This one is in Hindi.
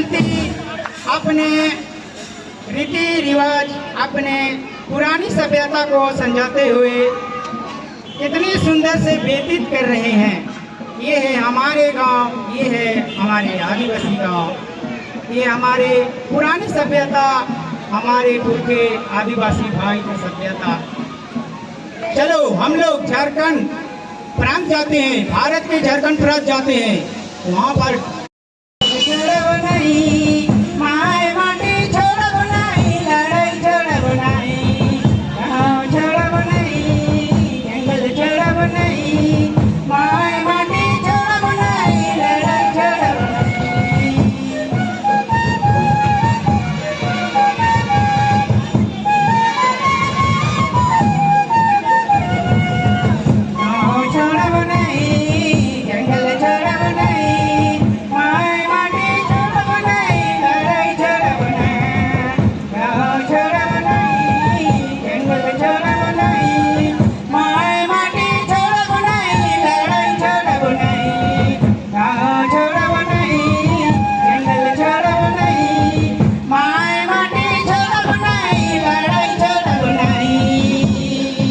चलती अपने रीति रिवाज, अपने पुरानी सभ्यता को संजाते हुए कितनी सुंदर से व्यतीत कर रहे हैं। ये है हमारे गांव, ये है हमारे आदिवासी गांव, ये हमारे पुरानी सभ्यता, हमारे पुरखे आदिवासी भाई की सभ्यता। चलो हम लोग झारखंड प्रांत जाते हैं, भारत के झारखंड प्रांत जाते हैं, वहाँ पर